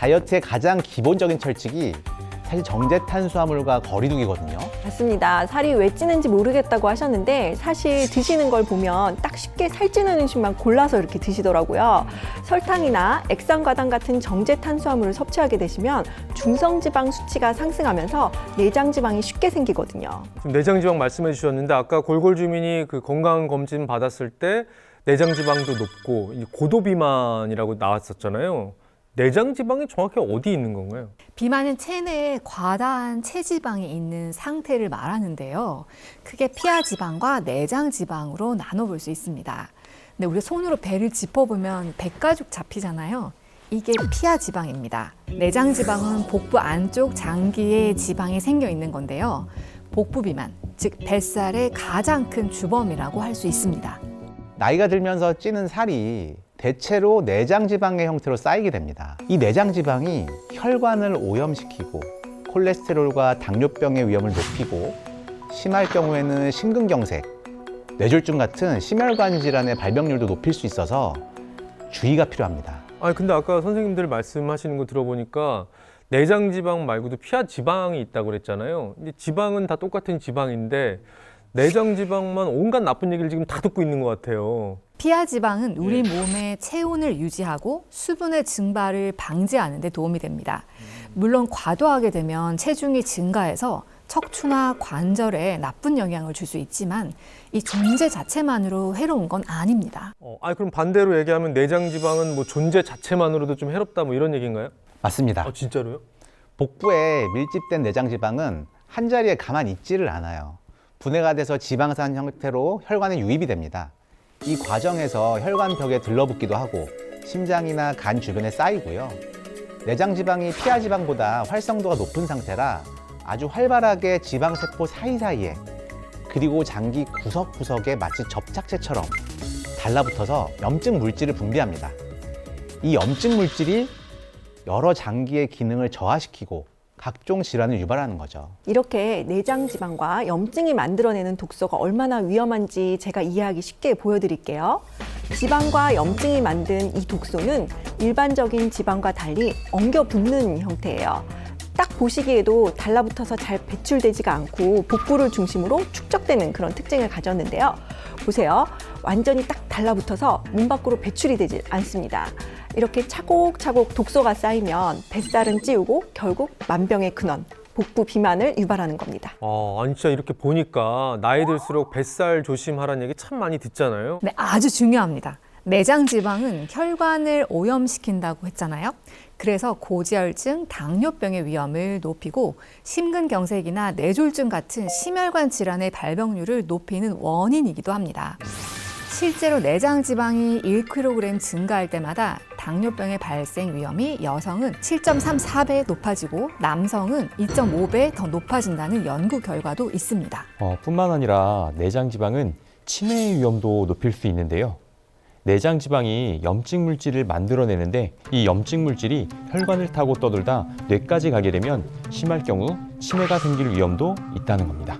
다이어트의 가장 기본적인 철칙이 사실 정제탄수화물과 거리두기거든요. 맞습니다. 살이 왜 찌는지 모르겠다고 하셨는데 사실 드시는 걸 보면 딱 쉽게 살찌는 음식만 골라서 이렇게 드시더라고요. 설탕이나 액상과당 같은 정제탄수화물을 섭취하게 되시면 중성지방 수치가 상승하면서 내장지방이 쉽게 생기거든요. 지금 내장지방 말씀해 주셨는데 아까 골골 주민이 그 건강검진 받았을 때 내장지방도 높고 고도비만이라고 나왔었잖아요. 내장지방이 정확히 어디 있는 건가요? 비만은 체내에 과다한 체지방이 있는 상태를 말하는데요. 크게 피하지방과 내장지방으로 나눠볼 수 있습니다. 근데 우리 손으로 배를 짚어보면 배가죽 잡히잖아요. 이게 피하지방입니다. 내장지방은 복부 안쪽 장기에 지방이 생겨 있는 건데요. 복부 비만, 즉 뱃살의 가장 큰 주범이라고 할 수 있습니다. 나이가 들면서 찌는 살이 대체로 내장지방의 형태로 쌓이게 됩니다. 이 내장지방이 혈관을 오염시키고 콜레스테롤과 당뇨병의 위험을 높이고 심할 경우에는 심근경색, 뇌졸중 같은 심혈관 질환의 발병률도 높일 수 있어서 주의가 필요합니다. 아니 근데 아까 선생님들 말씀하시는 거 들어보니까 내장지방 말고도 피하지방이 있다고 그랬잖아요. 근데 지방은 다 똑같은 지방인데 내장지방만 온갖 나쁜 얘기를 지금 다 듣고 있는 것 같아요. 피하지방은 우리 몸의 체온을 유지하고 수분의 증발을 방지하는 데 도움이 됩니다. 물론 과도하게 되면 체중이 증가해서 척추나 관절에 나쁜 영향을 줄 수 있지만 이 존재 자체만으로 해로운 건 아닙니다. 그럼 반대로 얘기하면 내장지방은 뭐 존재 자체만으로도 좀 해롭다 뭐 이런 얘기인가요? 맞습니다. 진짜로요? 복부에 밀집된 내장지방은 한 자리에 가만히 있지를 않아요. 분해가 돼서 지방산 형태로 혈관에 유입이 됩니다. 이 과정에서 혈관벽에 들러붙기도 하고 심장이나 간 주변에 쌓이고요. 내장지방이 피하지방보다 활성도가 높은 상태라 아주 활발하게 지방세포 사이사이에 그리고 장기 구석구석에 마치 접착제처럼 달라붙어서 염증 물질을 분비합니다. 이 염증 물질이 여러 장기의 기능을 저하시키고 각종 질환을 유발하는 거죠. 이렇게 내장지방과 염증이 만들어내는 독소가 얼마나 위험한지 제가 이해하기 쉽게 보여드릴게요. 지방과 염증이 만든 이 독소는 일반적인 지방과 달리 엉겨 붙는 형태예요. 딱 보시기에도 달라붙어서 잘 배출되지가 않고 복부를 중심으로 축적되는 그런 특징을 가졌는데요. 보세요. 완전히 딱 달라붙어서 몸 밖으로 배출이 되지 않습니다. 이렇게 차곡차곡 독소가 쌓이면 뱃살은 찌우고 결국 만병의 근원, 복부 비만을 유발하는 겁니다. 아니 진짜 이렇게 보니까 나이 들수록 뱃살 조심하라는 얘기 참 많이 듣잖아요. 네, 아주 중요합니다. 내장지방은 혈관을 오염시킨다고 했잖아요. 그래서 고지혈증, 당뇨병의 위험을 높이고 심근경색이나 뇌졸중 같은 심혈관 질환의 발병률을 높이는 원인이기도 합니다. 실제로 내장지방이 1kg 증가할 때마다 당뇨병의 발생 위험이 여성은 7.34배 높아지고 남성은 2.5배 더 높아진다는 연구 결과도 있습니다. 뿐만 아니라 내장지방은 치매의 위험도 높일 수 있는데요. 내장지방이 염증 물질을 만들어내는데 이 염증 물질이 혈관을 타고 떠돌다 뇌까지 가게 되면 심할 경우 치매가 생길 위험도 있다는 겁니다.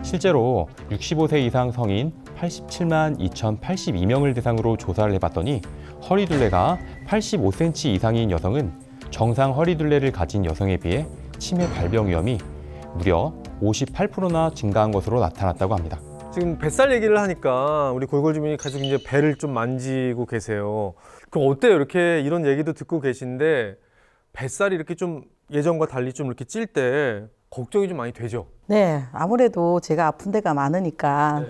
실제로 65세 이상 성인 87만 2,082명을 대상으로 조사를 해봤더니 허리둘레가 85cm 이상인 여성은 정상 허리둘레를 가진 여성에 비해 치매 발병 위험이 무려 58%나 증가한 것으로 나타났다고 합니다. 지금 뱃살 얘기를 하니까 우리 골골 주민이 계속 이제 배를 좀 만지고 계세요. 그럼 어때요? 이렇게 이런 얘기도 듣고 계신데 뱃살이 이렇게 좀 예전과 달리 좀 이렇게 찔 때 걱정이 좀 많이 되죠? 네, 아무래도 제가 아픈 데가 많으니까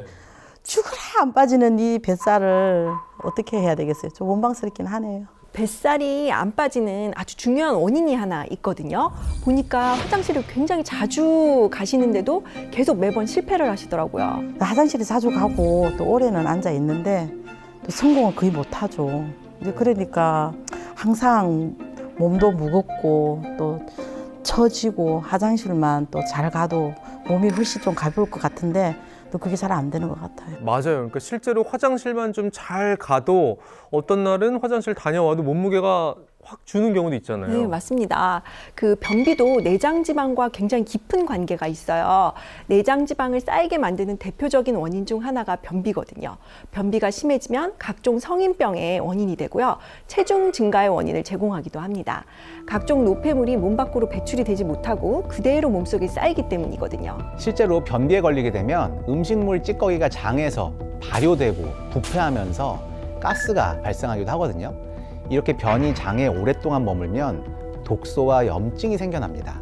죽으라 안 빠지는 이 뱃살을 어떻게 해야 되겠어요? 좀 원망스럽긴 하네요. 뱃살이 안 빠지는 아주 중요한 원인이 하나 있거든요. 보니까 화장실을 굉장히 자주 가시는데도 계속 매번 실패를 하시더라고요. 화장실에 자주 가고 또 오래는 앉아 있는데 또 성공을 거의 못 하죠. 이제 그러니까 항상 몸도 무겁고 또 처지고 화장실만 또 잘 가도 몸이 훨씬 좀 가벼울 것 같은데 또 그게 잘 안 되는 것 같아요. 맞아요. 그러니까 실제로 화장실만 좀 잘 가도 어떤 날은 화장실 다녀와도 몸무게가 확 주는 경우도 있잖아요. 네, 맞습니다. 그 변비도 내장 지방과 굉장히 깊은 관계가 있어요. 내장 지방을 쌓이게 만드는 대표적인 원인 중 하나가 변비거든요. 변비가 심해지면 각종 성인병의 원인이 되고요. 체중 증가의 원인을 제공하기도 합니다. 각종 노폐물이 몸 밖으로 배출이 되지 못하고 그대로 몸속에 쌓이기 때문이거든요. 실제로 변비에 걸리게 되면 음식물 찌꺼기가 장에서 발효되고 부패하면서 가스가 발생하기도 하거든요. 이렇게 변이 장에 오랫동안 머물면 독소와 염증이 생겨납니다.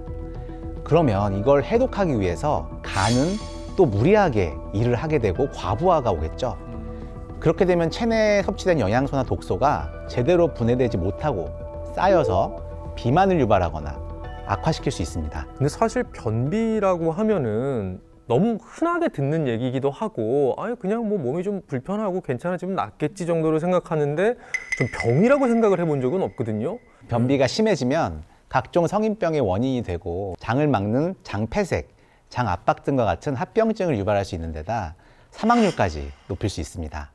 그러면 이걸 해독하기 위해서 간은 또 무리하게 일을 하게 되고 과부하가 오겠죠. 그렇게 되면 체내에 섭취된 영양소나 독소가 제대로 분해되지 못하고 쌓여서 비만을 유발하거나 악화시킬 수 있습니다. 근데 사실 변비라고 하면은 너무 흔하게 듣는 얘기이기도 하고 아니 그냥 뭐 몸이 좀 불편하고 괜찮아지면 낫겠지 정도로 생각하는데 좀 병이라고 생각을 해본 적은 없거든요. 변비가 심해지면 각종 성인병의 원인이 되고 장을 막는 장폐색, 장 압박 등과 같은 합병증을 유발할 수 있는 데다 사망률까지 높일 수 있습니다.